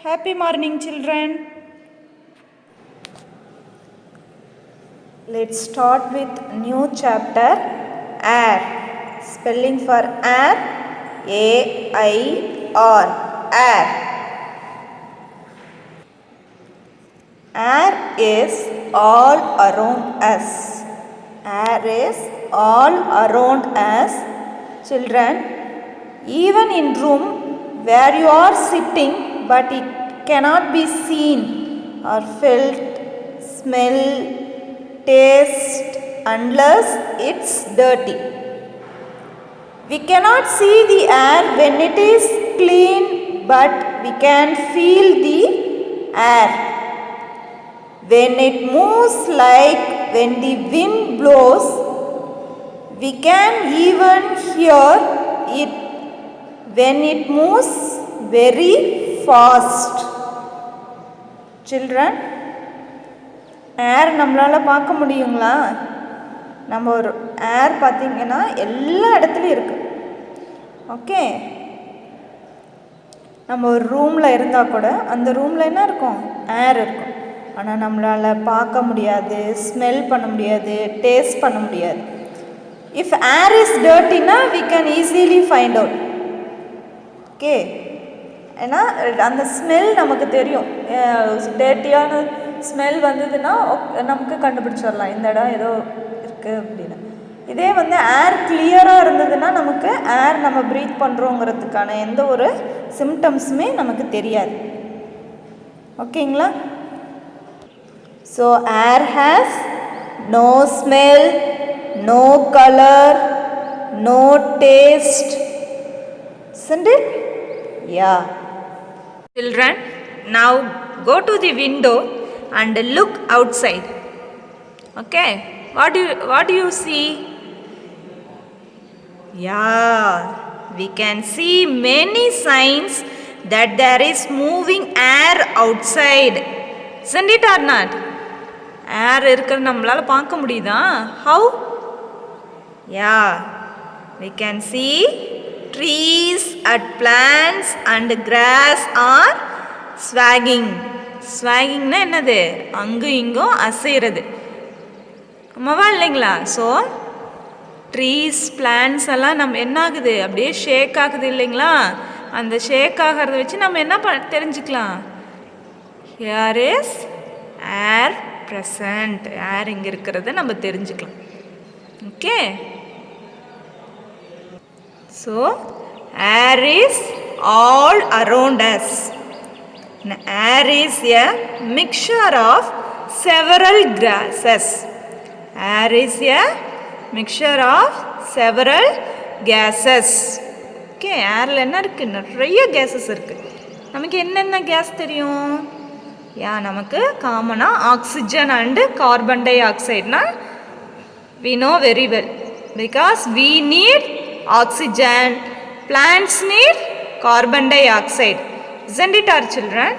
Happy morning, children. Let's start with new chapter, air. Spelling for air, A-I-R, air. Air is all around us. Air is all around us. Children, even in room where you are sitting, but it cannot be seen or felt, smell, taste unless it's dirty. We cannot see the air when it is clean, but we can feel the air when it moves, like when the wind blows. We can even hear it when it moves very fast. Children, ஏர் நம்மளால் பார்க்க முடியுங்களா? நம்ம ஒரு ஏர் பார்த்திங்கன்னா எல்லா இடத்துலையும் இருக்குது. Okay, நம்ம ஒரு ரூமில் இருந்தால் கூட அந்த ரூமில் என்ன இருக்கும்? ஏர் இருக்கும். ஆனால் நம்மளால் பார்க்க முடியாது, ஸ்மெல் பண்ண முடியாது, டேஸ்ட் பண்ண முடியாது. இஃப் ஏர் இஸ் டர்ட்டினா we can easily find out. Okay, ஏன்னா அந்த ஸ்மெல் நமக்கு தெரியும். டேர்ட்டியான ஸ்மெல் வந்ததுன்னா நமக்கு கண்டுபிடிச்சிடலாம் இந்த இடம் ஏதோ இருக்குது அப்படின்னு. இதே ஏர் கிளியராக இருந்ததுன்னா நமக்கு ஏர் நம்ம ப்ரீத் பண்ணுறோங்கிறதுக்கான எந்த ஒரு சிம்டம்ஸுமே நமக்கு தெரியாது. ஓகேங்களா? So air has no smell, no color, no taste. Isn't it? Yeah. Children, now go to the window and look outside. Okay, what do you see? Yeah, we can see many signs that there is moving air outside. Isn't it or not? Air இருக்கிற நம்மளால பார்க்க முடியுதா? How? Yeah, we can see trees and plants and grass are swaying. ஸ்வாகிங்னா என்னது? அங்கும் இங்கும் அசைகிறது. ஆமாவா இல்லைங்களா? So trees, plants எல்லாம் நம்ம என்ன ஆகுது? அப்படியே ஷேக் ஆகுது இல்லைங்களா? அந்த ஷேக் ஆகிறத வச்சு நம்ம என்ன தெரிஞ்சுக்கலாம்? Here is air present. Air இங்கே இருக்கிறத நம்ம தெரிஞ்சுக்கலாம். Okay, so air is all around us. Air is a mixture of several gases. Air is a mixture of several gases. Okay, airல என்ன இருக்கு? நிறைய gases இருக்கு. நமக்கு என்னென்ன கேஸ் தெரியும்? நமக்கு காமனா ஆக்சிஜன் அண்ட் கார்பன் டை ஆக்சைடுனா we know very well because we need oxygen, plants need carbon dioxide. Isn't it, our children?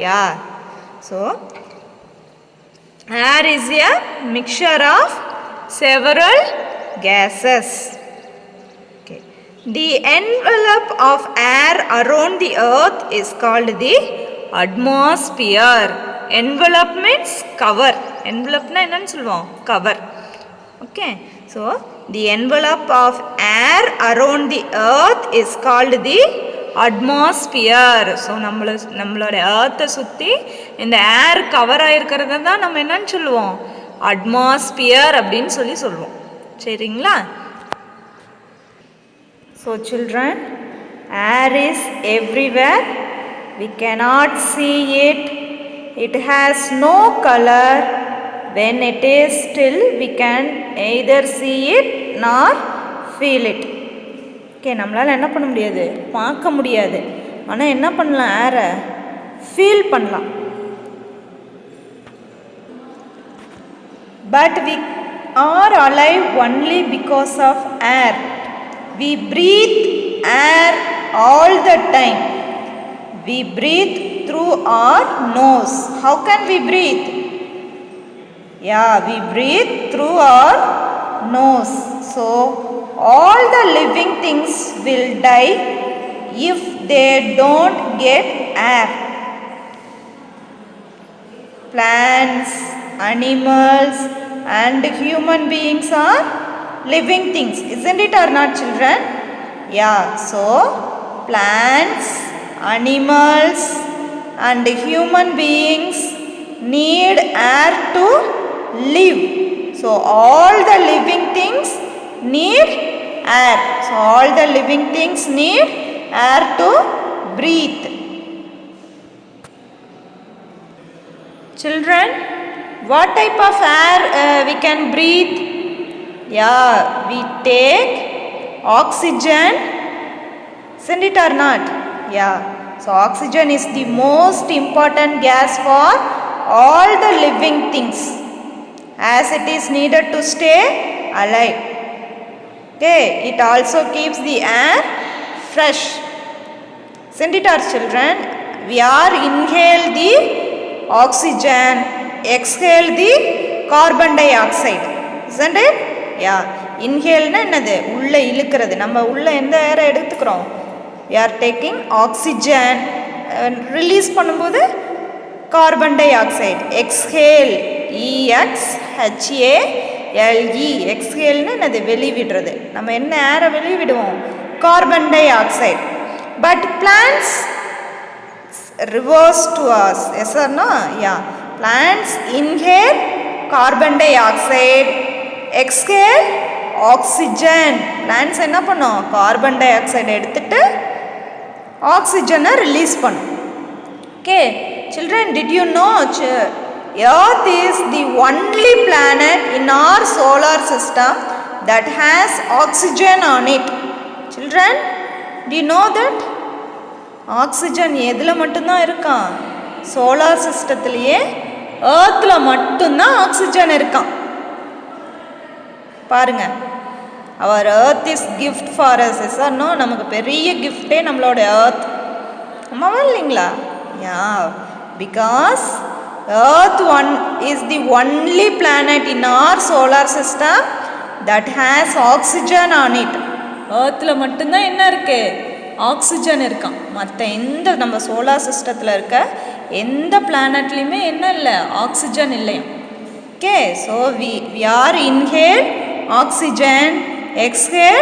Yeah. So air is a mixture of several gases. Okay. The envelope of air around the earth is called the atmosphere. Envelope means cover. Envelope na enna solluvom? Cover. Okay. So the envelope of air around the earth is called the atmosphere. So நம்மளோட ஏர்த்தை சுற்றி இந்த ஏர் cover ஆகிருக்கிறத தான் நம்ம என்னன்னு சொல்லுவோம்? Atmosphere அப்படின்னு சொல்லுவோம். சரிங்களா? So children, air is everywhere. We cannot see it. It has no color. When it is still, we can either see it nor feel it. Okay, நம்மளால் என்ன பண்ண முடியாது? பார்க்க முடியாது. ஆனால் என்ன பண்ணலாம்? ஏரை ஃபீல் பண்ணலாம். But we are alive only because of air. We breathe air all the time. We breathe through our nose. How can we breathe? Yeah, we breathe through our nose. So all the living things will die if they don't get air. plants, animals and human beings are living things, isn't it or not, children? Yeah, so plants, animals and human beings need air to live. So all the living things need air. So all the living things need air to breathe. Children, what type of air we can breathe? Yeah, we take oxygen, isn't it or not? Yeah, so oxygen is the most important gas for all the living things, as it is needed to stay alive. Okay, it also keeps the air fresh, isn't it our children? We are inhale the oxygen, exhale the carbon dioxide, isn't it? Yeah, inhale na என்னது உள்ள இழுக்கிறது, நம்ம உள்ள எந்த ஏரை எடுத்துக்கிறோம், we are taking oxygen, release பண்ணும்போது carbon dioxide. Exhale, EXHALE, exhale na என்னது வெளிவிடுறது, நம்ம என்ன ஏரை வெளிவிடுவோம், carbon dioxide. But plants reverse to us, yes or no? Yeah, plants inhale carbon dioxide, exhale oxygen. Plants என்ன பண்ணும், carbon dioxide எடுத்துட்டு oxygen release பண்ணும். Okay, children, did you know Earth is the only planet in our solar system that has oxygen on it? Children, do you know that? Oxygen எதில் மட்டும்தான் இருக்கான், solar சிஸ்டத்துலேயே ஏர்த்தில் மட்டும்தான் oxygen இருக்கான். பாருங்க, our earth is gift for us, yes or no? நமக்கு பெரிய கிஃப்டே நம்மளோட ஏர்த், ஆமாவா இல்லைங்களா? Yeah, because earth is the only planet in our solar system that has oxygen on it. ஏர்த்தில் மட்டும்தான் என்ன இருக்குது, ஆக்சிஜன் இருக்கான். மற்ற எந்த நம்ம சோலார் சிஸ்டத்தில் இருக்க எந்த பிளானட்லேயுமே என்ன இல்லை, ஆக்சிஜன் இல்லையா. Okay, so we are inhale oxygen, exhale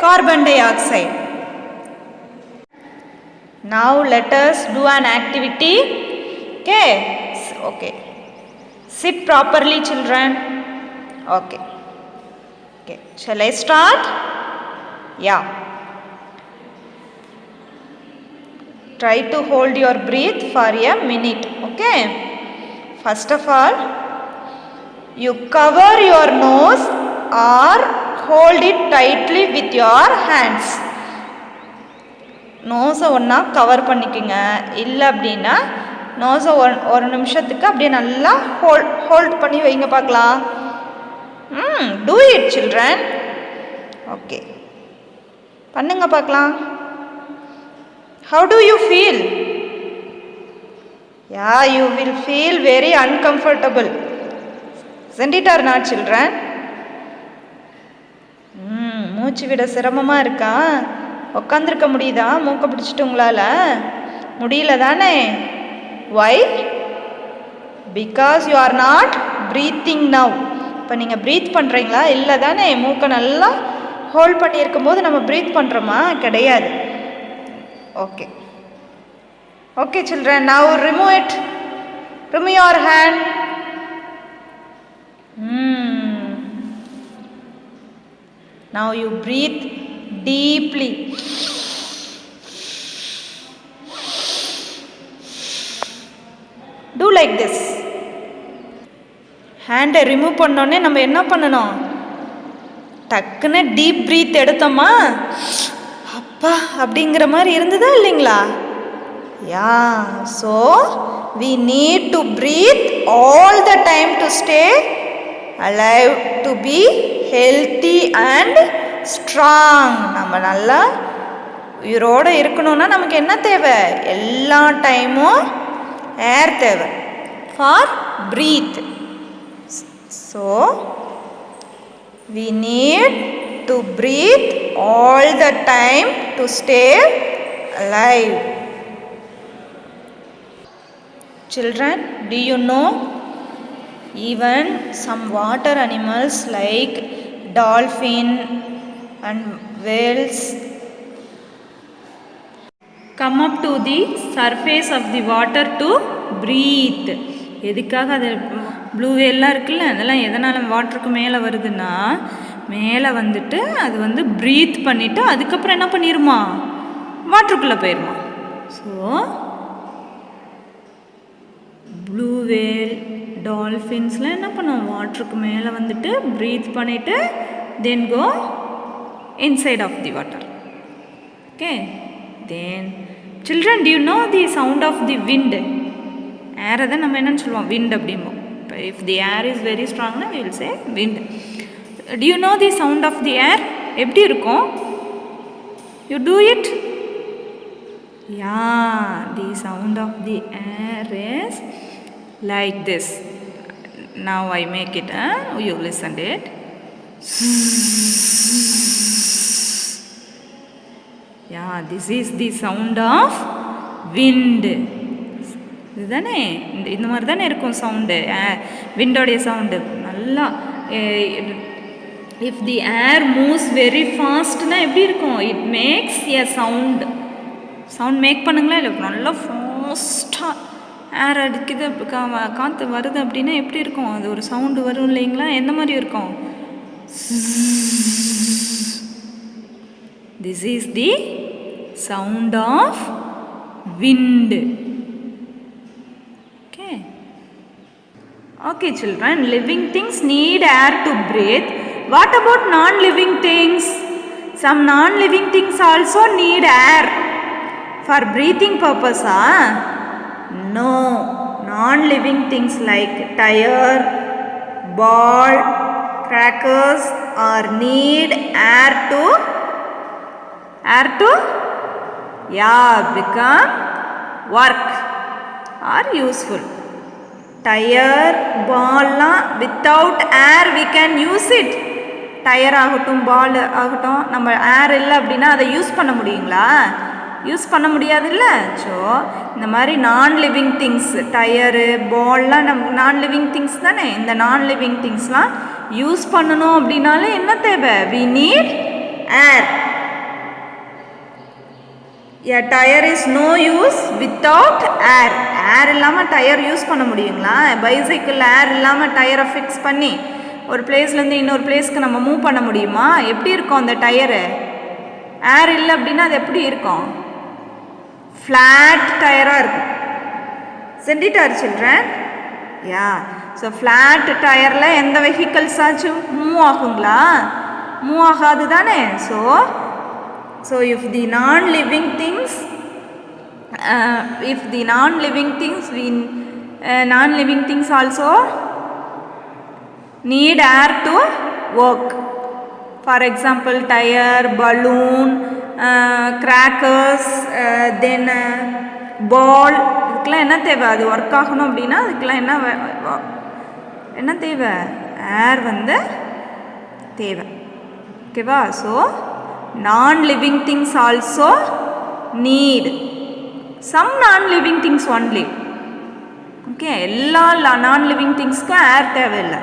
carbon dioxide. Now let us do an activity. Okay, sit properly, children. Okay, shall I start? Yeah. Try to hold your breath for a minute. Okay, first of all, you cover your nose or hold it tightly with your hands. நோஸை ஒன்றா cover பண்ணிக்கோங்க, இல்லை அப்படின்னா நோஸை ஒரு நிமிஷத்துக்கு அப்படியே நல்லா hold பண்ணி வைங்க பார்க்கலாம். Do it children. ஓகே, பண்ணுங்க பார்க்கலாம். How do you feel? Yeah, you will feel very uncomfortable, isn't it or not, children? மூச்சு விட சிரமமாக இருக்கா? உட்காந்துருக்க முடியுதா? மூக்க பிடிச்சிட்டு உங்களால் முடியல தானே? Why? Because you are not breathing now. இப்போ நீங்கள் ப்ரீத் பண்ணுறீங்களா? இல்லை தானே? மூக்கை நல்லா ஹோல்ட் பண்ணியிருக்கும் போது நம்ம ப்ரீத் பண்ணுறோமா? கிடையாது. Okay. Okay, children, now remove it. Remove your hand. Now you breathe deeply. Do like this. Hand remove பண்ணோன்னே நம்ம என்ன பண்ணணும்? டக்குன்னு டீப் ப்ரீத் எடுத்தோமா, அப்பா அப்படிங்கிற மாதிரி இருந்ததா இல்லைங்களா? யா, so we need to breathe all the time to stay alive, to be healthy and strong. நம்ம நல்லா உயிரோடு இருக்கணும்னா நமக்கு என்ன தேவை? எல்லா டைமும் ஏர் தேவை for breathe. So we need to breathe all the time to stay alive. Children, do you know Even some water animals like dolphin and whales come up to the surface of the water to breathe. எதுக்காக அது blue வேல்லாம் இருக்குல்ல, அதெல்லாம் எதனால் வாட்டருக்கு மேலே வருதுன்னா, மேலே வந்துட்டு அது வந்து ப்ரீத் பண்ணிவிட்டு அதுக்கப்புறம் என்ன பண்ணிடுமா, வாட்டருக்குள்ளே போயிடுமா. ஸோ ப்ளூ வேல் டால்ஃபின்ஸ்லாம் என்ன பண்ணும், வாட்டருக்கு மேலே வந்துட்டு ப்ரீத் பண்ணிவிட்டு then go inside of the water. Okay, then children, do you know the sound of the wind? Air அதை நம்ம என்னன்னு சொல்லுவோம், wind அப்படிம்போம். If the air is very strong, we will say wind. Do you know the sound of the air? எப்படி இருக்கும்? You do it? Yeah, the sound of the air is like this. Now I make it, you listen to it. Yeah, this is the sound of wind. இதுதானே, இந்த மாதிரி தானே இருக்கும் sound, விண்டோடைய sound. நல்லா if the air moves very ஃபாஸ்ட்னா எப்படி இருக்கும், it makes a sound. Sound make பண்ணுங்களா இல்லை, நல்லா ஃபாஸ்ட்டாக ஏர் அடிக்குது, காற்று வருது அப்படின்னா எப்படி இருக்கும், அது ஒரு சவுண்டு வரும் இல்லைங்களா, எந்த மாதிரி இருக்கும். This is the sound of wind. Okay children, living things need air to breathe. What about non-living things? Some non-living things also need air for breathing purpose. No, non-living things like tire, ball, crackers or need air to become work or useful. Tire, ball without air we can use it. Tire ஆகட்டும் ball ஆகட்டும், நம்ம ஏர் இல்லை அப்படின்னா அதை use பண்ண முடியுங்களா, use பண்ண முடியாதுல்ல. ஸோ இந்த மாதிரி நான் லிவிங் திங்ஸ், டயரு பால்லாம் நம்ம நான் லிவிங் திங்ஸ் தானே. இந்த நான் லிவிங் திங்ஸ்லாம் யூஸ் பண்ணணும் அப்படின்னாலே என்ன தேவை, we need air. A tire is no use without air. ஏர் இல்லாமல் டயர் யூஸ் பண்ண முடியுங்களா, பைசைக்கிள் ஏர் இல்லாமல் டயரை ஃபிக்ஸ் பண்ணி ஒரு பிளேஸ்லேருந்து இன்னொரு பிளேஸ்க்கு நம்ம மூவ் பண்ண முடியுமா, எப்படி இருக்கும் அந்த டயரு, ஏர் இல்லை அப்படின்னா அது எப்படி இருக்கும், ஃப்ளாட் டயராக இருக்கும். சென்டிட்டார் சில்ட்ரன், யா. ஸோ ஃப்ளாட் டயரில் எந்த வெஹிக்கல்ஸ் ஆச்சும் மூவ் ஆகுங்களா, மூவ் ஆகாது தானே. So if the non-living things non-living things also need air to work. For example, tire, balloon, crackers, then ball, இதுக்கெல்லாம் என்ன தேவை, அது ஒர்க் ஆகணும் அப்படின்னா அதுக்கெல்லாம் என்ன தேவை, ஏர் வந்து தேவை. ஓகேவா. So non-living things also need some non-living things only. Okay, எல்லா நான்-லிவிங் திங்ஸ்க்கும் ஏர் தேவையில்லை.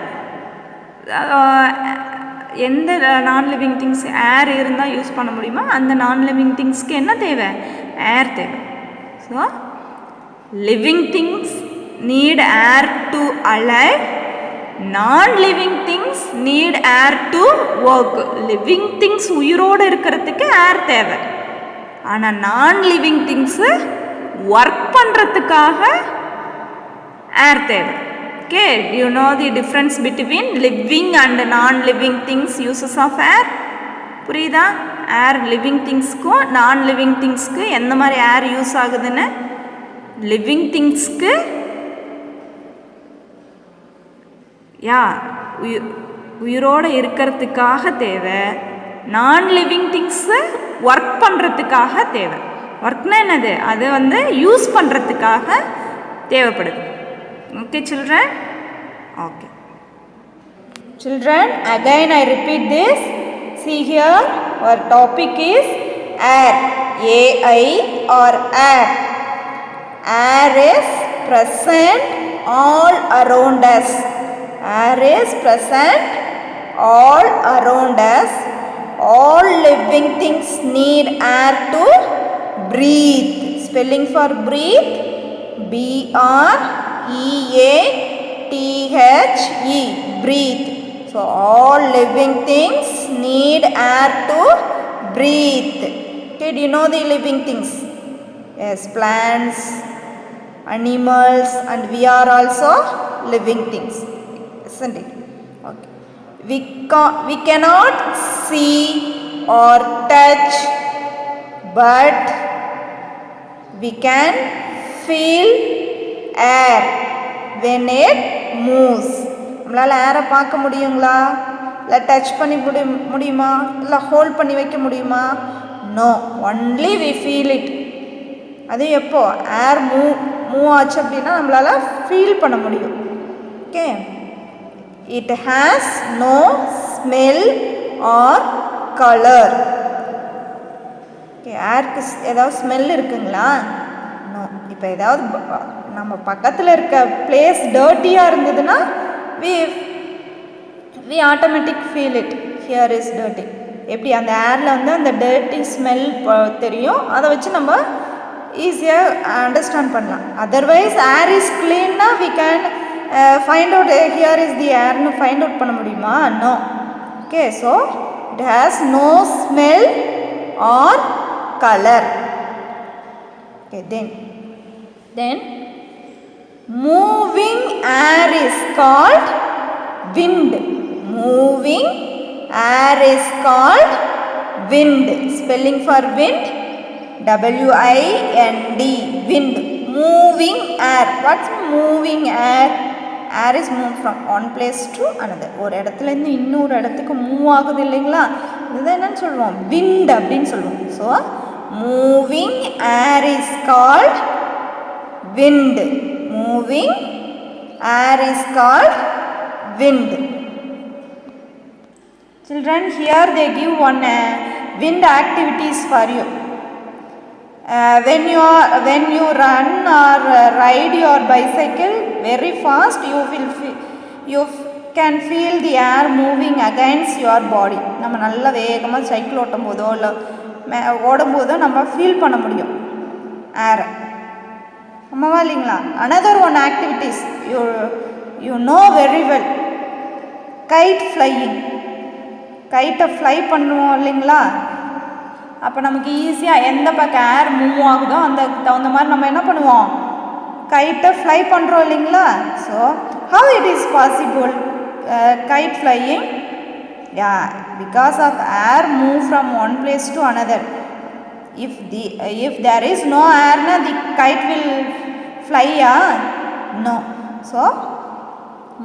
எந்த நான்-லிவிங் திங்ஸ் ஏர் இருந்தால் யூஸ் பண்ண முடியுமோ அந்த நான்-லிவிங் திங்ஸ்க்கு என்ன தேவை, ஏர் தேவை. So living things NEET air to alive, non-living things need air to work. living things உயிரோடு இருக்கிறதுக்கு ஏர் தேவை, ஆனால் non-living things ஒர்க் பண்ணுறதுக்காக ஏர் தேவை. Okay, you know the difference between living and non-living things uses of air? புரியுதா? ஏர் living திங்ஸ்க்கும் நான்-லிவிங் திங்ஸ்க்கு எந்த மாதிரி ஏர் use ஆகுதுன்னு. லிவிங் திங்ஸ்க்கு உயிரோடு இருக்கிறதுக்காக தேவை, நான்-லிவிங் திங்ஸு ஒர்க் பண்ணுறதுக்காக தேவை. ஒர்க்னா என்னது, அது வந்து யூஸ் பண்ணுறதுக்காக தேவைப்படுது. Okay children. Okay children, again I repeat this. See here, our topic is air. A-I-R, air. Air is present all around us. Air is present all around us. All living things need air to breathe. Spelling for breathe, B-R-E-A-T-H-E, breathe. So all living things need air to breathe. Okay, do you know the living things? Yes, plants, animals, and we are also living things, isn't it? Okay. We cannot see or touch, but we can feel air when it moves. நம்மளால் ஏரை பார்க்க முடியுங்களா? இல்லை touch பண்ணி முடியுமா? இல்லை hold பண்ணி வைக்க முடியுமா? No, only we feel it. அது எப்போ ஏர் மூவ் ஆச்சு அப்படின்னா நம்மளால் ஃபீல் பண்ண முடியும். Okay, it has no smell or colour. Okay, ஏருக்கு ஏதாவது ஸ்மெல் இருக்குங்களா? நோ. இப்போ ஏதாவது நம்ம பக்கத்தில் இருக்க பிளேஸ் டர்ட்டியாக இருந்ததுன்னா we automatic feel it, here is dirty. எப்படி அந்த ஏரில் வந்து அந்த டர்ட்டி ஸ்மெல் தெரியும், அதை வச்சு நம்ம ஈஸியாக அண்டர்ஸ்டாண்ட் பண்ணலாம். அதர்வைஸ் ஏர் இஸ் க்ளீன்னா we can find out here is the ஏர்னு ஃபைண்ட் அவுட் பண்ண முடியுமா? No. Okay, so it has no smell or colour. Okay, then moving air is called wind. Moving air is called wind. Spelling for wind, W-I-N-D, wind. Moving air. What's moving air? Air is moved from one place to another. ஒரு இடத்துலேருந்து இன்னொரு இடத்துக்கு move ஆகுது இல்லைங்களா? இதுதான் என்னன்னு சொல்லுவோம், wind அப்படின்னு சொல்லுவோம். So moving air is called wind. Moving air is called wind. Children, here they give one wind activities for you. When you run or ride your bicycle very fast, you can feel the air moving against your body. நம்ம நல்ல வேகமாக cycle ஓட்டும் போதோ இல்லை ஓடும்போதோ நம்ம feel பண்ண முடியும் ஏரை. ஆமாவா இல்லைங்களா? another one activities you know very well, kite flying. கைட்டை ஃப்ளை பண்ணுவோம் இல்லைங்களா? அப்போ நமக்கு ஈஸியாக எந்த பக்கம் ஏர் மூவ் ஆகுதோ அந்த தகுந்த மாதிரி நம்ம என்ன பண்ணுவோம், கைட்டை ஃப்ளை பண்ணுறோம் இல்லைங்களா? So how it is possible kite flying? Yeah, because of air move from one place to another. If there is no air, the kite will fly, no. So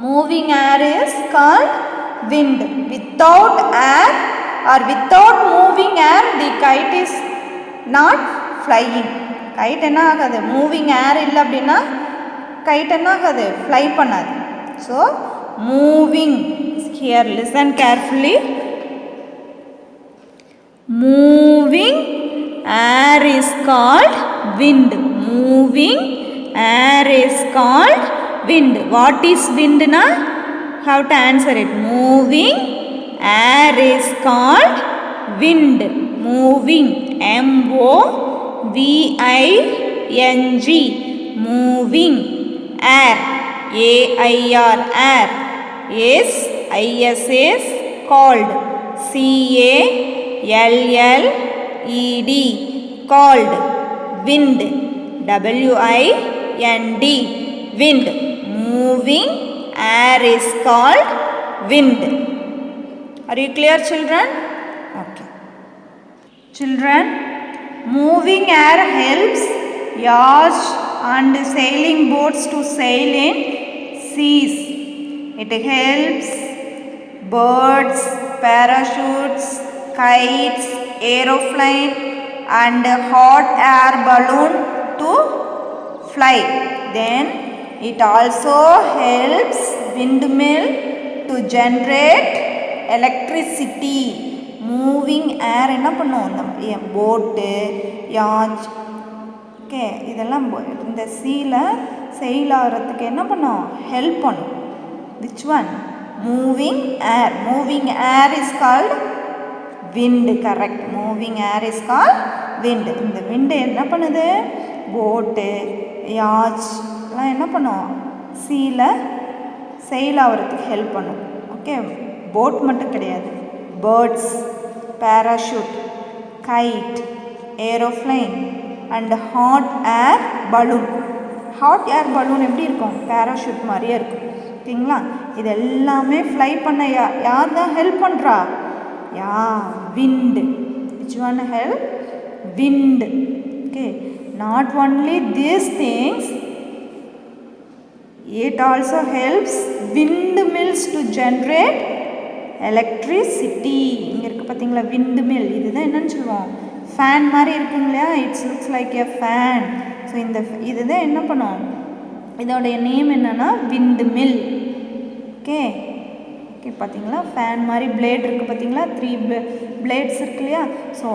moving air is called wind. Without air or without moving air, the kite is not flying. Kite என்ன ஆகாது, moving ஏர் இல்லை அப்படின்னா guide என்ன ஆகாது, fly பண்ணாது. So moving, here listen carefully. Moving air is called wind. Moving air is called wind. What is wind na? Have to answer it. Moving air is called wind. Moving, M-O-V-I-N-G, moving air, A-I-R, air, is I-S is called, C-A-L-L-E-D, called, wind, W-I-N-D, wind. Moving air is called wind. Are you clear, children? Okay. Children, moving air helps yachts and sailing boats to sail in seas. It helps birds, parachutes, kites, aeroplane and hot air balloon to fly. Then it also helps windmill to generate electricity. Moving ஏர் என்ன பண்ணுவோம், இந்த போட்டு, யாச், okay, இதெல்லாம் இந்த சீல sail ஆகிறதுக்கு என்ன பண்ணும், ஹெல்ப் பண்ணும். Which one? Moving air. Moving air is called wind. Correct. Moving air is called wind. இந்த wind என்ன பண்ணுது? போட்டு யாச் எல்லாம் என்ன பண்ணும்? சீல செயில் ஆகிறதுக்கு ஹெல்ப் பண்ணும். ஓகே, போட் மட்டும் கிடையாது. Birds, parachute, guide, aeroplane and hot air balloon. Hot air balloon எப்படி இருக்கும்? பேராஷூட் மாதிரியே இருக்கும். ஓகேங்களா? இது எல்லாமே ஃப்ளை பண்ண யார் தான் ஹெல்ப் பண்ணுறா? Wind. Which one help? Wind. Okay, not only these things, it also helps windmills to generate electricity. இங்கே இருக்குது பார்த்தீங்களா windmill. இதுதான் என்னன்னு சொல்லுவோம்? ஃபேன் மாதிரி இருக்குங்க இல்லையா? It's looks like a fan. So இந்த இதுதான் என்ன பண்ணும்? இதோடைய நேம் என்னன்னா windmill. ஓகே ஓகே, பார்த்தீங்களா ஃபேன் மாதிரி பிளேட் இருக்குது பார்த்தீங்களா? 3 பிளேட்ஸ் இருக்கு இல்லையா? ஸோ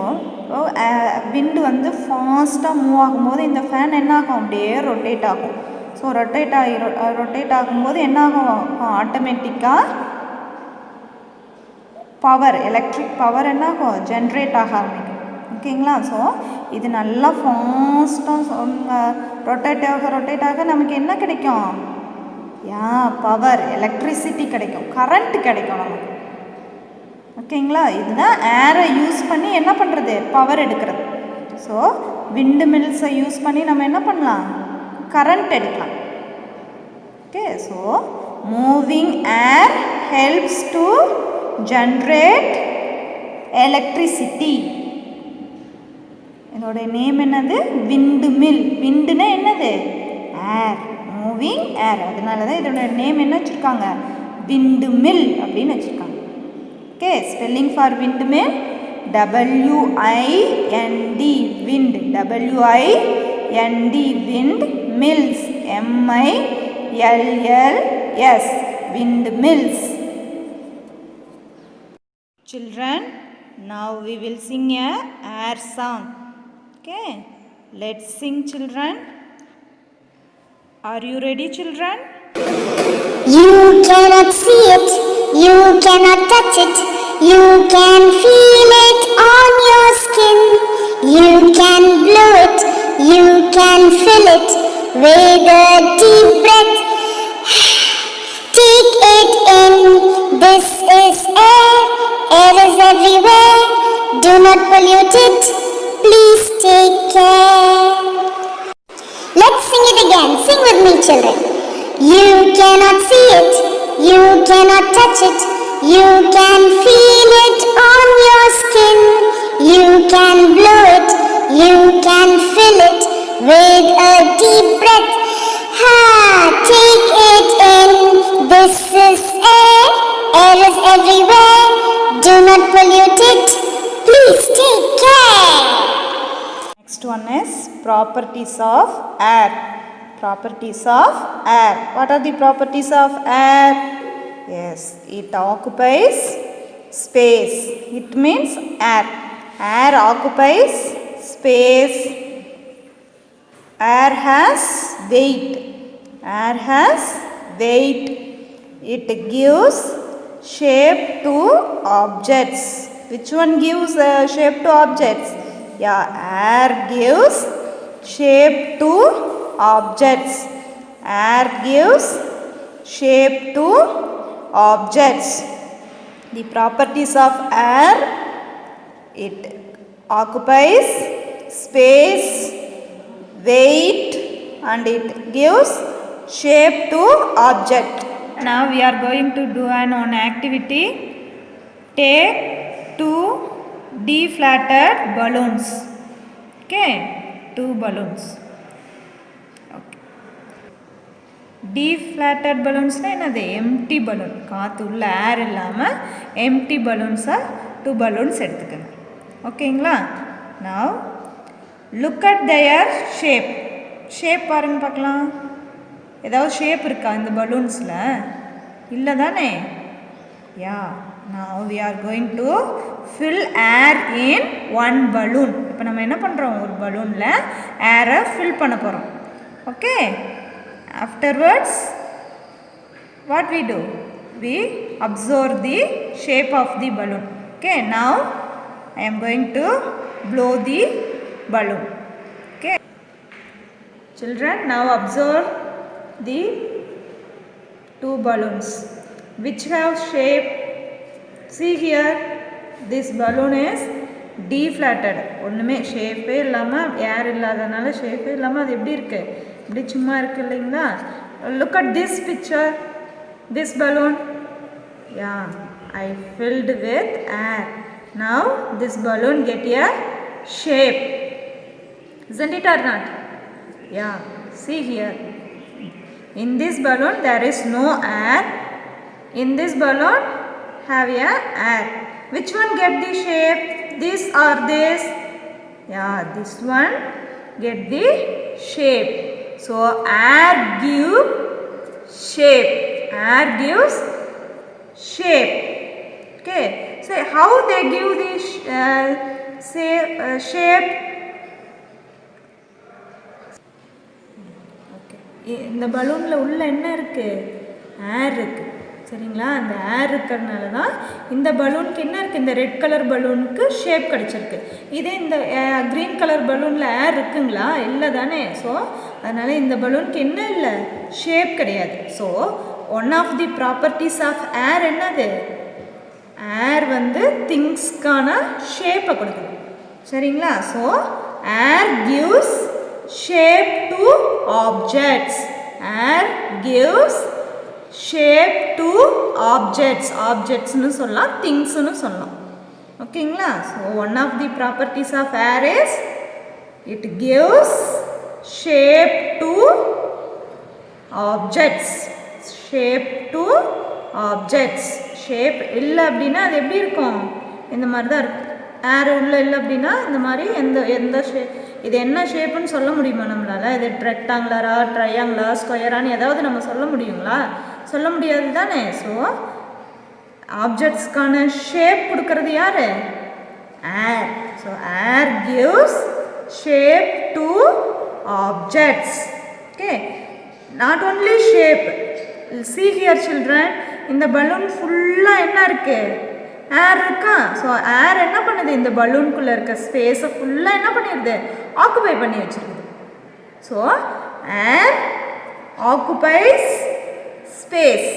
விண்டு வந்து ஃபாஸ்ட்டாக மூவ் ஆகும்போது இந்த ஃபேன் என்ன ஆகும்? அப்படியே ரொட்டேட் ஆகும். ஸோ ரொட்டேட் ஆகும்போது என்ன ஆகும்? ஆட்டோமேட்டிக்காக பவர், எலக்ட்ரிக் பவர் என்ன ஆகும்? ஜென்ரேட் ஆக ஆரம்பிக்கும். ஓகேங்களா? ஸோ இது நல்லா ஃபாஸ்ட்டாக ரொட்டேட் ஆக நமக்கு என்ன கிடைக்கும்? பவர், எலக்ட்ரிசிட்டி கிடைக்கும், கரண்ட் கிடைக்கும் நமக்கு. ஓகேங்களா? இதுதான் ஏரை யூஸ் பண்ணி என்ன பண்ணுறது? பவர் எடுக்கிறது. ஸோ விண்டு மில்ஸை யூஸ் பண்ணி நம்ம என்ன பண்ணலாம்? கரண்ட் எடுக்கலாம். Okay, so moving air helps to generate electricity. இதோடைய நேம் என்னது? விண்டு மில். விண்டுனா என்னது? ஏர், மூவிங் ஏர். அதனால தான் இதோட நேம் என்ன வச்சுருக்காங்க? விண்டு மில் அப்படின்னு வச்சுருக்காங்க. Okay, spelling for wind mill WIND, wind, WIND, wind, mills, MILLS, windmills. Children, now we will sing a air song. Okay, let's sing, children. Are you ready, children? You cannot see it, you cannot touch it, you can feel it on your skin. You can blow it, you can fill it with a deep breath. Take it in, this is air, air is everywhere. Do not pollute it, please take care. Let's sing it again, sing with me, children. You cannot see it, you cannot touch it, you can feel it on your skin. You can blow it, you can fill it with a deep breath. Take it in, this is air, air is everywhere. Do not pollute it, please take care. Next one is properties of air. Properties of air. What are the properties of air? Yes, it occupies space. It means air. Air occupies space. Air has weight. Air has weight. It gives shape to objects. Which one gives shape to objects? Yeah, air gives shape to objects. Air gives shape to objects. The properties of air: it occupies space, weight, and it gives shape to object. Now we are going to do an activity. Take 2 deflated balloons. Okay, 2 balloons. Deflated balloons na enadhu? Empty balloon. Kaathu ulla air illama empty balloons are 2 balloons eduthukenga. Okay-ngla? Now look at their shape. Shape பாருங்க பார்க்கலாம். ஏதாவது shape இருக்கா இந்த பலூன்ஸ்ல? இல்லை தானே? Yeah. Now we are going to fill air in one balloon. இப்போ நம்ம என்ன பண்ணுறோம்? ஒரு பலூனில் ஏரை ஃபில் பண்ண போகிறோம். Okay, afterwards what we do? We observe the shape of the balloon. Okay, now I am going to blow the balloon. Okay, children, now observe the two balloons which have shape. See here, this balloon is deflated. ஒண்ணுமே ஷேப்பே இல்லாம ஏர் இல்லாதனால ஷேப்பே இல்லாம அது எப்படி இருக்கு? இப்படி சும்மா இருக்கு இல்லைங்களா? Look at this picture. This balloon, yeah, I filled with air. Now this balloon get a shape, isn't it or not? Yeah, see here, in this balloon there is no air. In this balloon have a air. Which one get the shape? This or this? Yeah, this one get the shape. So air give shape. Air gives shape. Okay, so how they give the shape? இந்த பலூனில் உள்ள என்ன இருக்கு? ஏர் இருக்கு. சரிங்களா? அந்த ஏர் இருக்கிறதுனால தான் இந்த பலூனுக்கு என்ன இருக்குது? இந்த ரெட் கலர் பலூனுக்கு ஷேப் கிடச்சிருக்கு. இதே இந்த க்ரீன் கலர் பலூனில் ஏர் இருக்குங்களா? இல்லை தானே. ஸோ அதனால் இந்த பலூனுக்கு என்ன இல்லை? ஷேப் கிடையாது. So one of the properties of air என்னது? ஏர் வந்து திங்ஸ்க்கான ஷேப்பை கொடுக்குது. சரிங்களா? So air gives shape to objects. Air gives shape to objects. ஆப்ஜெக்ட்ஸ்னு சொல்லலாம், திங்ஸ்னு சொல்லலாம். ஓகேங்களா? So one of the properties of air is it gives shape to objects. Shape to objects. Shape இல்லை அப்படின்னா அது எப்படி இருக்கும்? இந்த மாதிரி தான் இருக்கும். ஏர் உள்ள இல்லை அப்படின்னா இந்த மாதிரி எந்த ஷேப், இது என்ன ஷேப்புன்னு சொல்ல முடியுமா நம்மளால்? இது ரெக்டாங்குலரா, ட்ரையாங்குலா, ஸ்கொயரான்னு ஏதாவது நம்ம சொல்ல முடியுங்களா? சொல்ல முடியாது தானே. ஸோ ஆப்ஜெக்ட்ஸ்க்கான ஷேப் கொடுக்கறது யார்? Air. So air gives shape to objects. Okay, not only shape. See here children, இந்த பலூன் ஃபுல்லாக என்ன இருக்குது? ஏர் இருக்கா? ஸோ ஏர் என்ன பண்ணுது? இந்த பலூனுக்குள்ளே இருக்க ஸ்பேஸை ஃபுல்லாக என்ன பண்ணிடுது? ஆக்குபை பண்ணி வச்சுருக்குது. So air occupies space.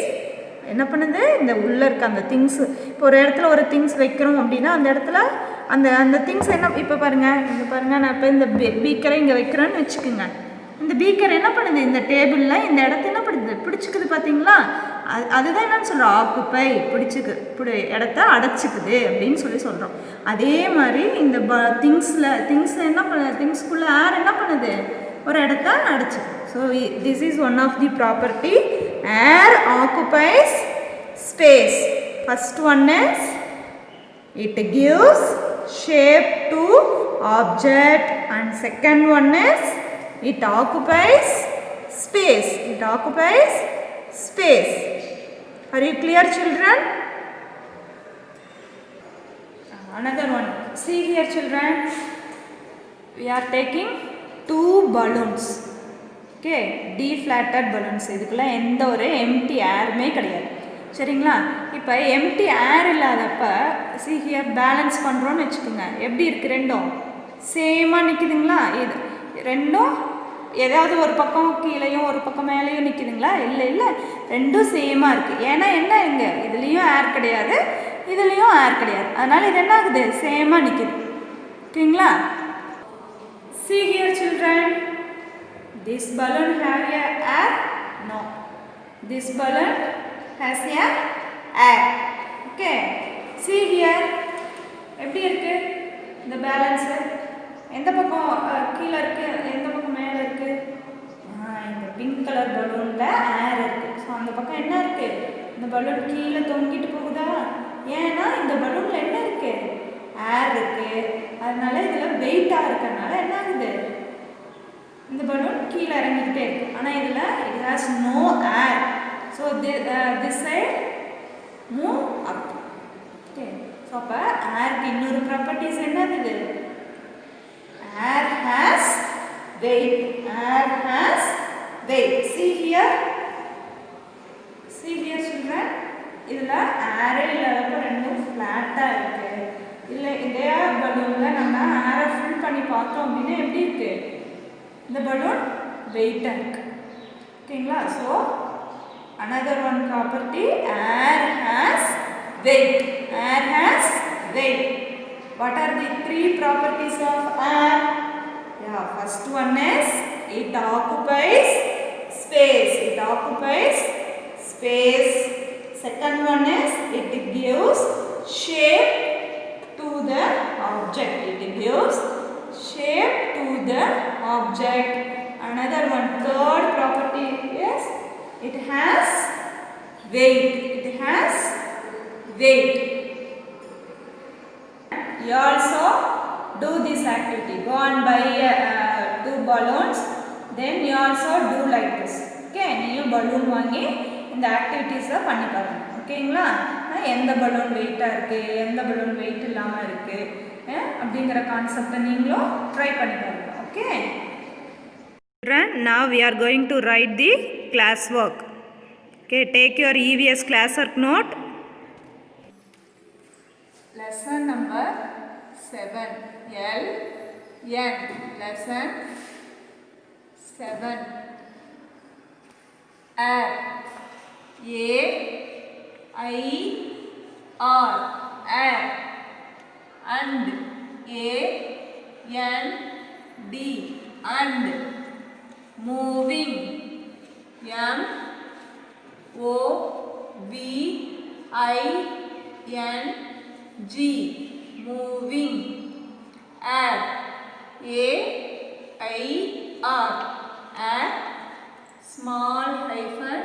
என்ன பண்ணுது? இந்த உள்ளே இருக்க அந்த திங்ஸு, இப்போ ஒரு இடத்துல ஒரு திங்ஸ் வைக்கிறோம் அப்படின்னா அந்த இடத்துல அந்த திங்ஸ் என்ன, இப்போ பாருங்கள், இங்கே பாருங்கள், நான் இப்போ இந்த பீக்கரை இங்கே வைக்கிறேன்னு வச்சுக்கோங்க. இந்த பீக்கர் என்ன பண்ணுது? இந்த டேபிளில் இந்த இடத்த என்ன பண்ணுது? பிடிச்சிக்குது. பார்த்தீங்களா? அதுதான் என்னன்னு சொல்கிறோம்? ஆக்குப்பை. பிடிச்சிக்கு இடத்த அடைச்சிக்குது அப்படின்னு சொல்கிறோம். அதே மாதிரி இந்த திங்ஸ் என்ன பண்ண, திங்ஸ்குள்ளே ஏர் என்ன பண்ணுது? ஒரு இடத்த அடைச்சிக்குது. So this is one of the property. Air occupies space. First one is it gives shape to object and second one is it occupies space. It occupies space. Are you clear children? Another one. See here children, we are taking two balloons. Okay, deflated balloons. இதுக்குள்ள எந்த ஒரு empty airமே கிடையாது. சரிங்களா? இப்போ empty air இல்லாதப்ப see here balance பண்ணுறோன்னு வச்சுக்கோங்க. எப்படி இருக்குது? ரெண்டும் சேமாக நிற்குதுங்களா? இது ரெண்டும் ஏதாவது ஒரு பக்கம் கீழேயும் ஒரு பக்கம் மேலேயும் நிற்கிதுங்களா? இல்லை, ரெண்டும் சேமாக இருக்குது. ஏன்னா என்ன, இங்கே இதுலேயும் ஏர் கிடையாது, இதுலேயும் ஏர் கிடையாது. அதனால் இது என்ன ஆகுது? சேமாக நிற்கிது. ஓகேங்களா? See here children, this balloon have a air? No, this balloon has a air. Okay, see here, எப்படி இருக்குது இந்த பேலன்ஸு? எந்த பக்கம் கீழே இருக்குது, எந்த பக்கம் மேலே இருக்குது? இந்த பிங்க் கலர் பலூனில் ஏர் இருக்குது. ஸோ அந்த பக்கம் என்ன இருக்குது? இந்த பலூன் கீழே தொங்கிட்டு போகுதா? ஏன்னா இந்த பலூனில் என்ன இருக்குது? ஏர் இருக்குது. அதனால இதில் வெயிட்டாக இருக்கிறதுனால என்ன ஆகுது? இந்த பலூன் கீழே இறங்கிக்கிட்டே இருக்குது. ஆனால் இதில் it has no air. So this side move up. Okay, so அப்போ ஏருக்கு இன்னொரு ப்ராப்பர்ட்டிஸ் என்னது? Air has weight. Air has weight. See here. See பலூனில் ஏரே இல்லாதப்போ ரெண்டும் ஃப்ளாட்டாக இருக்குது. இல்லை இதே பலூனில் நம்ம ஏரை ஃபில் பண்ணி பார்த்தோம் அப்படின்னா எப்படி இருக்குது? இந்த பலூன் வெயிட்டாக இருக்குது. ஓகேங்களா? So another one property, air has weight. Air has weight. What are the three properties of air? Yeah, first one is it occupies space. It occupies space. Second one is it gives shape to the object. It gives shape to the object. Another one, third property is it has weight. It has weight. You also do this activity. Go and buy two balloons. Then you also do like this. Okay? நீயும் balloon வாங்கி இந்த ஆக்டிவிட்டீஸை பண்ணி பாருங்க. ஓகேங்களா? எந்த balloon வெயிட்டாக இருக்குது, எந்த பலூன் வெயிட் இல்லாமல் இருக்குது அப்படிங்கிற கான்செப்டை நீங்களும் ட்ரை பண்ணி பாருங்க. Okay? Now we are going to write the class work. Okay, take your EVS class work note. Lesson number 7. L N. Lesson 7. Air. A I R. Air. And. A N D. And. Moving. M O V I N G. Moving. Air. A I R. Air. Small hyphen.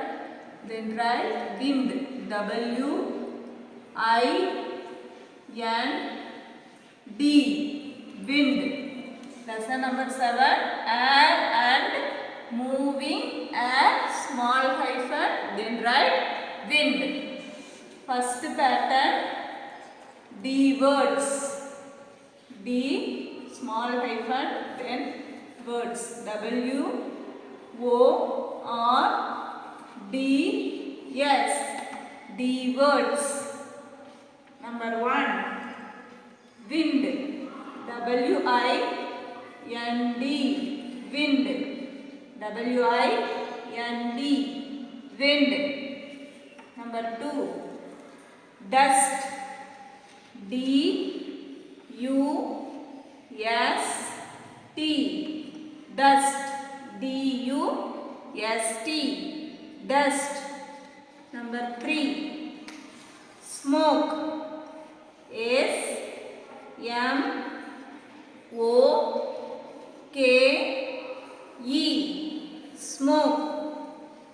Then write wind. W I N D. Wind. Lesson number 7. Air and moving. Air, small hyphen, then write wind. First pattern, D words. D, small hyphen, then words. W O R D S. D words. Number 1, wind. W I N D. Wind. W I N D. Wind. Number 2, dust. D U S T. Dust. D U S T. Dust. Number 3, smoke. S M O K E. Smoke.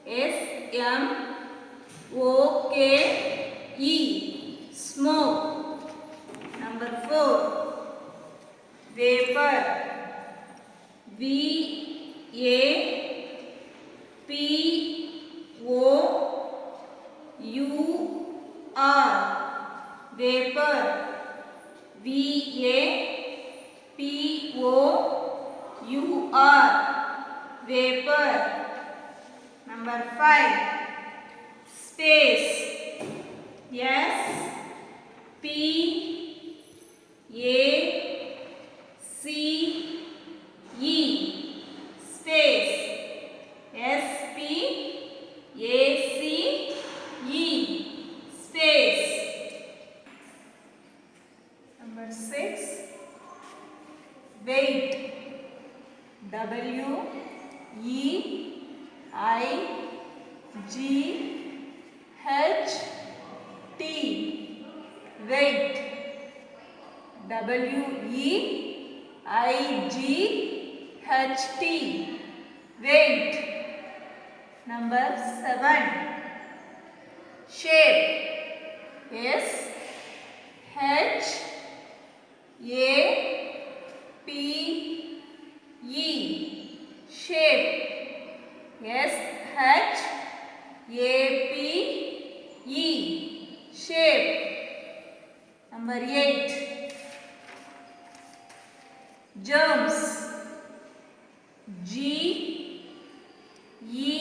S M O K E. Smoke. Number 4, vapor. V A P O U R. Vapor. V A P O U R. Vapor. Number 5, space. S P A C E. Space. S P A C E. Space. Number 6, weight. W E I G H T. Weight. W E I G H T. Weight. Number 7, shape. S H A P E. Shape. S H A P E. Shape. Number 8, germs. G E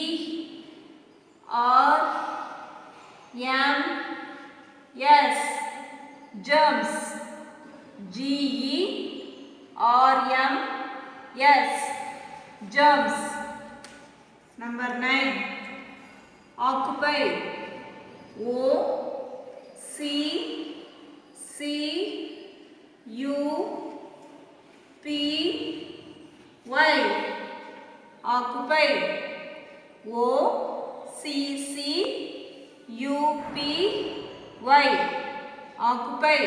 R M S. Germs. GERMS. Germs. Number 9. Occupy. OCCUPY. Occupy. OCCUPY. Occupy.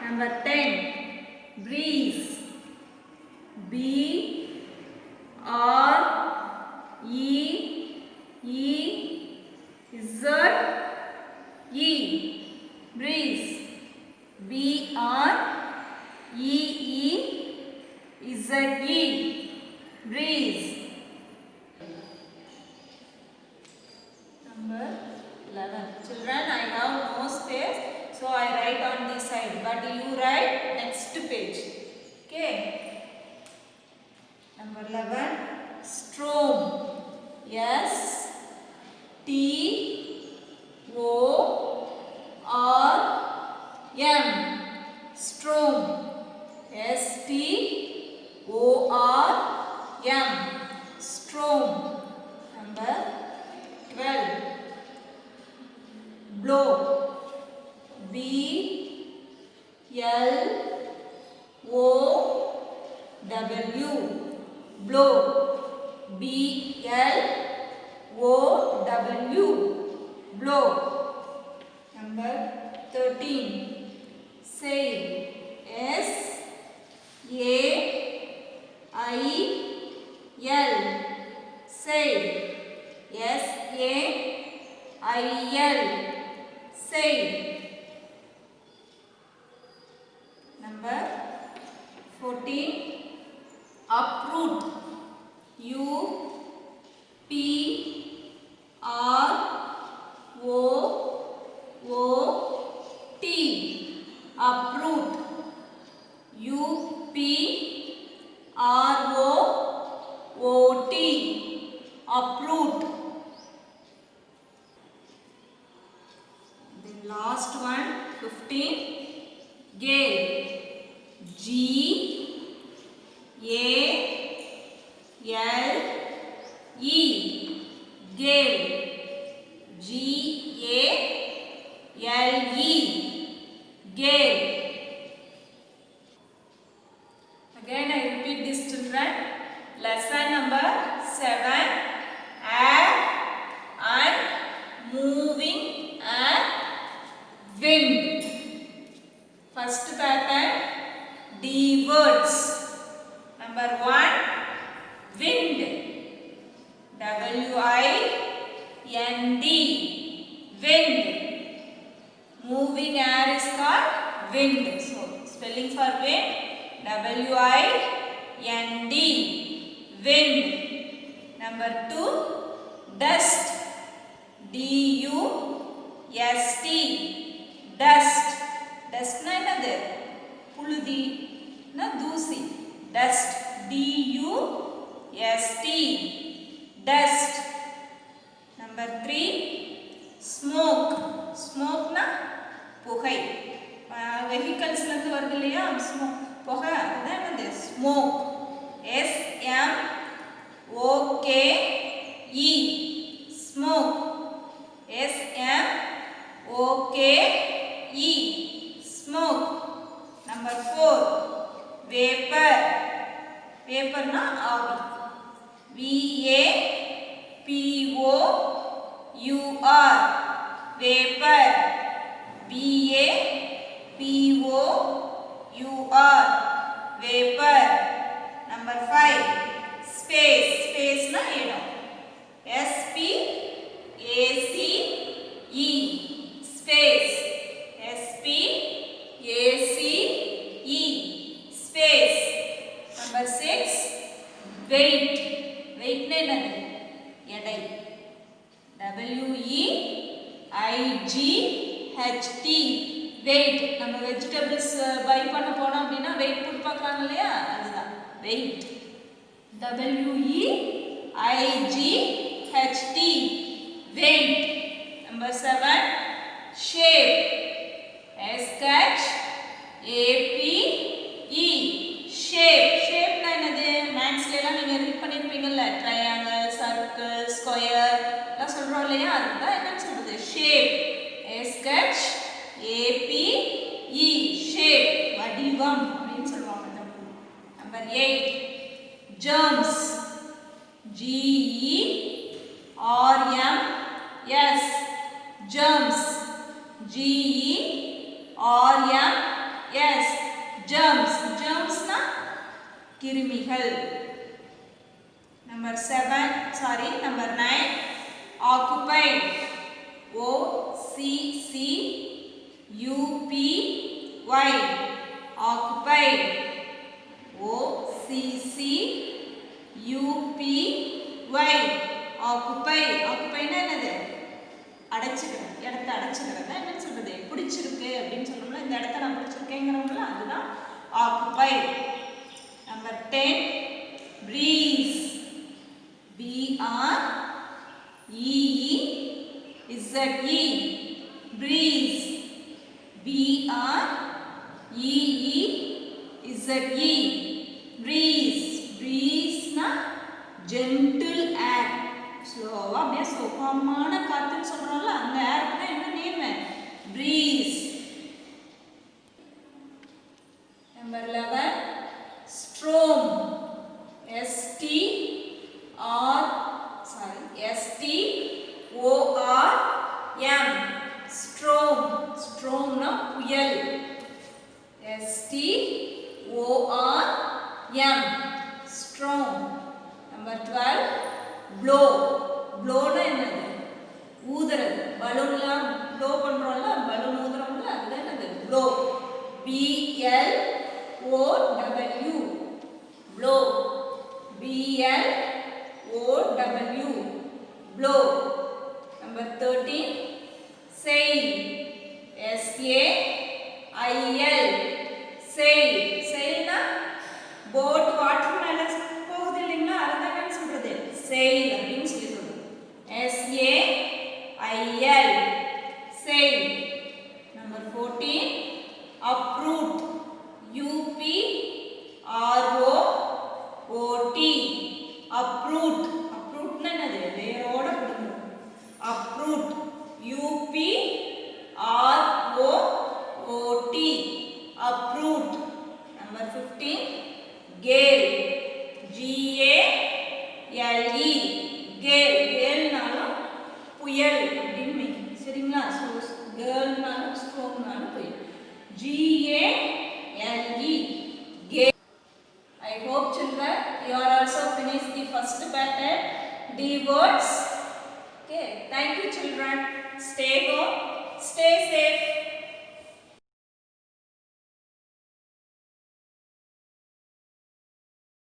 Number 10. Breeze. BREEZE. Breeze. BREEZE. Breeze. Number 11. Children, I have no space, so I write on this side, but you write next page. Okay. Number 11. Storm. STORM. Storm. STORM. Storm. Number 12. Blow. BLOW. Blow. BLOW. Blow. Number 13. Sail. SAIL. Sail. SAIL. Sail. Number 14. Uproot. UPROOT. Uproot. UPROOT. Uproot. The last one, 15. Gale. GALE. Gale. GALE. Gale. Again I repeat this, children. Lesson number 7. Air and moving and wind. First pattern, D words. Number 1, wind. WIND. Wind. Moving air is called wind. So spelling for wind, WIND. Wind. Number 2, dust. DUST. Dust. Dust na enadhu? Puludi na doosi. Dust. DUST. Dust. Number 3, smoke. Smoke na pugai. Vehicles landu varudhu illaya smoke. Puga adha enadhu? Smoke. SMOKE. Smoke. SMOKE. Smoke. Number 4, vapor. Vapor na avi. VAPOUR. Vapor. VAPOUR. Vapor. Number 5, space. Space na edam. SPACE. Space. SPACE. Space. Number 6, weight. Weight na enadhu? Edai. WEIGHT. Weight. நம்ம vegetables buy பண்ண போனோம் அப்படினா weight போட்டு பார்க்கறாங்க இல்லையா, அதுதான் weight. WEIGHT. Weight. Number 7, shape. S-H A-P-E shape. shape na என்னது மேத்ஸ்ல எல்லாம் நீங்க ரீட் பண்ணிருப்பீங்கல்ல triangle, circle, square எல்லாம் சொல்றோம் இல்லையா அதுதான் என்னன்னு சொல்றது shape. S-H A-P-E shape வடிவம் அப்படின்னு சொல்லுவாங்க தமிழ்ல. Number 8 germs. G-E-R-M-S germs. G-E-R-M-S germs. germs na கிருமிகள். Number 9 occupied. O-C-C-U-P-Y occupied. O-C-C-U-P-Y occupied. occupy na என்னது அடைச்சிக்கிறது இடத்தை அடைச்சிக்கிறது என்னன்னு சொல்றது பிடிச்சிருக்கு அப்படின்னு சொல்றோம்ல இந்த இடத்தை நான் பிடிச்சிருக்கேங்கிறவங்கள அதுதான் occupy. Number 10 breeze. B-R-E-E-Z-E breeze. B-R-E-E-Z-E breeze. breeze na gentle air. ஸ்லோவா அப்படியே சுகமான காத்துன்னு சொல்றோம்ல அந்த ஏருக்கு என்ன name breeze. Number 11 storm. S-T-O-R-M storm. storm na புயல். S-T-O-R-M storm. Number 12 blow. blow na என்னது ஊதுறது பலூன்லாம் blow பண்றோம்ல பலூன் ஊதுறோம்ல அதுதான் என்னது blow. B-L-O-W blow. B-L-O-W blow. Number 13 sail. S-A-I-L sail. sail na boat water மேல போகுது இல்லைங்களா அதுதான் என்ன சொல்றது sail அப்படின்னு சொல்லி சொல்றோம். S-A-I-L sail. Number 14 uproot. U-P-R-O-O-T uproot. uproot na என்னது வேரோட பிடுங்கணும் uproot. U-P-R-O-O-T uproot. Number 15 gale.